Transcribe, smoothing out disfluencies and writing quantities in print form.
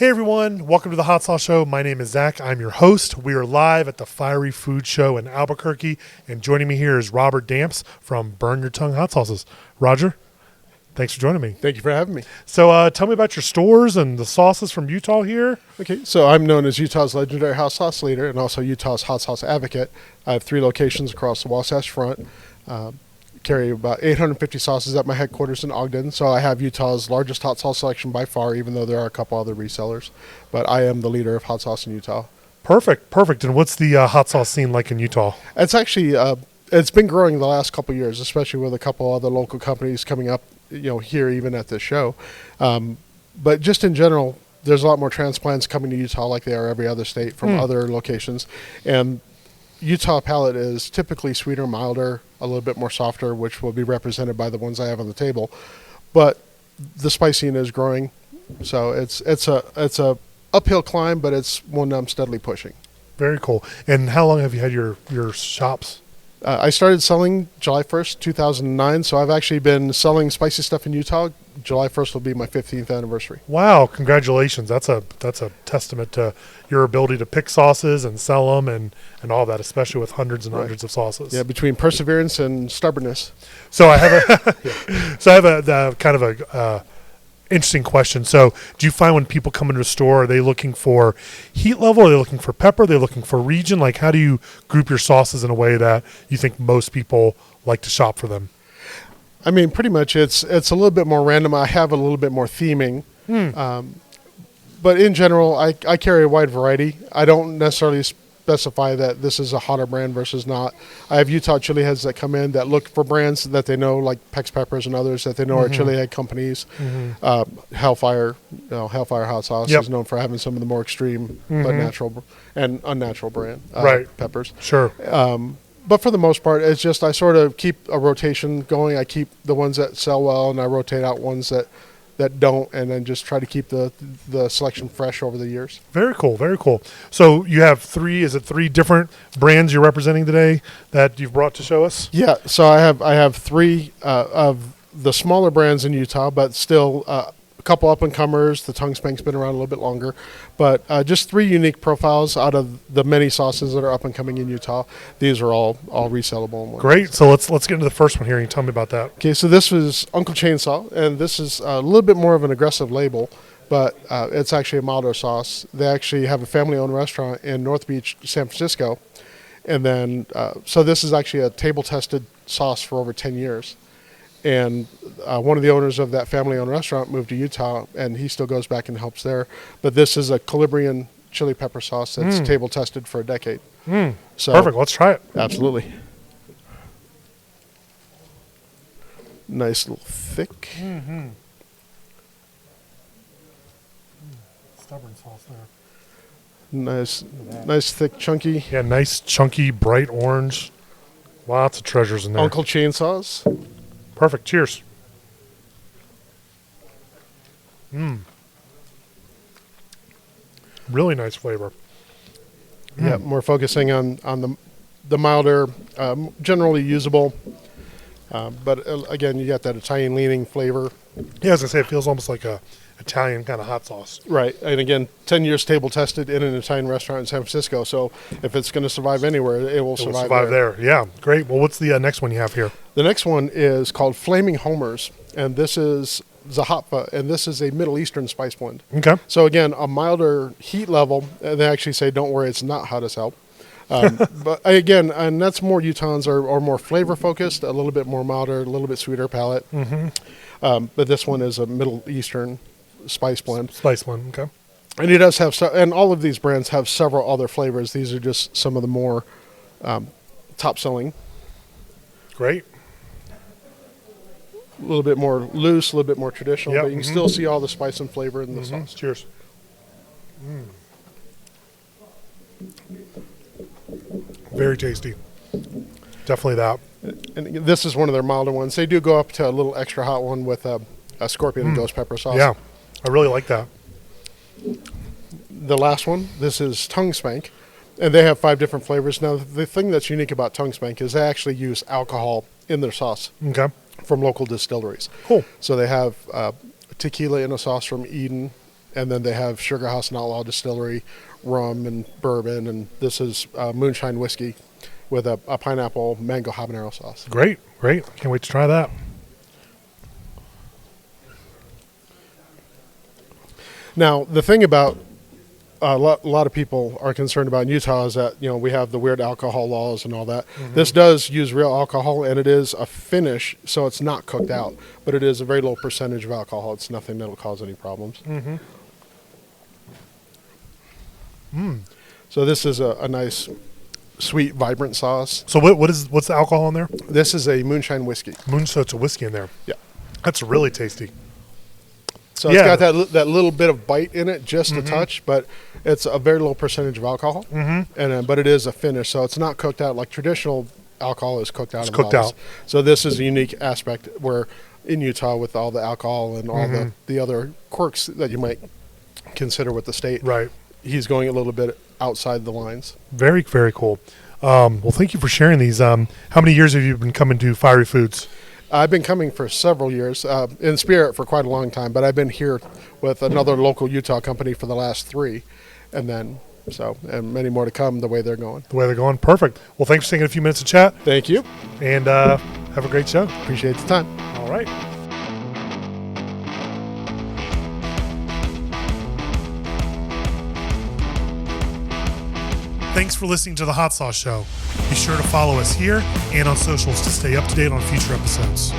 Hey everyone, welcome to the Hot Sauce Show. My name is Zach. I'm your host. We are live at the Fiery Foods Show in Albuquerque, and joining me here is Roger Damptz from Burn Your Tongue Hot Sauces. Roger, thanks for joining me. Thank you for having me. So tell me about your stores and the sauces from Utah here. Okay, so I'm known as Utah's legendary hot sauce leader and also Utah's hot sauce advocate. I have 3 locations across the Wasatch Front. Carry about 850 sauces at my headquarters in Ogden. So I have Utah's largest hot sauce selection by far, even though there are a couple other resellers. But I am the leader of hot sauce in Utah. Perfect. And what's the hot sauce scene like in Utah? It's actually it's been growing the last couple of years, especially with a couple other local companies coming up, here even at this show. But just in general, there's a lot more transplants coming to Utah like they are every other state from other locations. And Utah palate is typically sweeter, milder, a little bit more softer, which will be represented by the ones I have on the table. But the spice scene is growing, so it's a uphill climb, but it's one I'm steadily pushing. Very cool. And how long have you had your shops? I started selling July 1st, 2009, so I've actually been selling spicy stuff in Utah. July 1st will be my 15th anniversary. Wow, congratulations. That's a testament to your ability to pick sauces and sell them and all that, especially with hundreds and hundreds of sauces. Yeah, between perseverance and stubbornness. So I have a kind of a interesting question. So do you find when people come into a store, are they looking for heat level? Are they looking for pepper? Are they looking for region? Like, how do you group your sauces in a way that you think most people like to shop for them? I mean, pretty much it's a little bit more random. I have a little bit more theming. But in general, I carry a wide variety. I don't necessarily specify that this is a hotter brand versus not. I have Utah chili heads that come in that look for brands that they know, like Pex Peppers and others that they know are chili head companies. Hellfire, Hellfire hot sauce is known for having some of the more extreme but natural and unnatural brand peppers. Sure. But for the most part, it's just I sort of keep a rotation going. I keep the ones that sell well, and I rotate out ones that don't, and then just try to keep the selection fresh over the years. Very cool. So you have 3 different brands you're representing today that you've brought to show us? Yeah, so I have 3 of the smaller brands in Utah, but still a couple up-and-comers. The Tongue Spank's been around a little bit longer. But just 3 unique profiles out of the many sauces that are up-and-coming in Utah. These are all resellable. Great. So let's get into the first one here. You tell me about that. Okay, so this was Uncle Chainsaw, and this is a little bit more of an aggressive label, but it's actually a milder sauce. They actually have a family-owned restaurant in North Beach, San Francisco. And then, so this is actually a table-tested sauce for over 10 years. And one of the owners of that family-owned restaurant moved to Utah, and he still goes back and helps there. But this is a Calabrian chili pepper sauce that's table-tested for a decade. So, perfect. Let's try it. Absolutely. Nice little thick. Stubborn sauce there. Nice thick, chunky. Yeah, nice, chunky, bright orange. Lots of treasures in there. Uncle Chainsaws. Perfect. Cheers. Really nice flavor. Yeah, we're focusing on the milder, generally usable. But again, you got that Italian leaning flavor. Yeah, as I say, it feels almost like a Italian kind of hot sauce. Right. And again, 10 years table tested in an Italian restaurant in San Francisco. So if it's going to survive anywhere, it will survive there. Yeah, great. Well, what's the next one you have here? The next one is called Flaming Homers, and this is Zahatva, and this is a Middle Eastern spice blend. Okay. So again, a milder heat level, and they actually say, don't worry, it's not hot as hell. But again, and that's more Utahns are more flavor focused, a little bit more milder, a little bit sweeter palate. But this one is a Middle Eastern spice blend. Okay. And it does have, and all of these brands have several other flavors. These are just some of the more top selling. Great. A little bit more loose, a little bit more traditional, but you can still see all the spice and flavor in the sauce. Cheers. Very tasty. Definitely that. And this is one of their milder ones. They do go up to a little extra hot one with a scorpion and ghost pepper sauce. Yeah, I really like that. The last one, this is Tongue Spank, and they have 5 different flavors. Now, the thing that's unique about Tongue Spank is they actually use alcohol in their sauce. Okay. From local distilleries. Cool. So they have tequila in a sauce from Eden, and then they have Sugar House and Outlaw Distillery, rum and bourbon, and this is moonshine whiskey with a pineapple mango habanero sauce. Great. Can't wait to try that. Now, the thing about a lot of people are concerned about in Utah is that, we have the weird alcohol laws and all that. Mm-hmm. This does use real alcohol, and it is a finish, so it's not cooked out, but it is a very low percentage of alcohol. It's nothing that'll cause any problems. Mm-hmm. So this is a nice, sweet, vibrant sauce. So what's the alcohol in there? This is a moonshine whiskey. So it's a whiskey in there. Yeah. That's really tasty. So it's got that little bit of bite in it, just a touch, but it's a very low percentage of alcohol. Mm-hmm. And but it is a finish, so it's not cooked out like traditional alcohol is cooked out. It's cooked out. So this is a unique aspect where in Utah, with all the alcohol and all the other quirks that you might consider with the state, right? He's going a little bit outside the lines. Very, very cool. Well, thank you for sharing these. How many years have you been coming to Fiery Foods? I've been coming for several years, in spirit for quite a long time, but I've been here with another local Utah company for the last 3, and many more to come the way they're going. Perfect. Well, thanks for taking a few minutes to chat. Thank you. And have a great show. Appreciate the time. All right. Thanks for listening to The Hot Sauce Show. Be sure to follow us here and on socials to stay up to date on future episodes.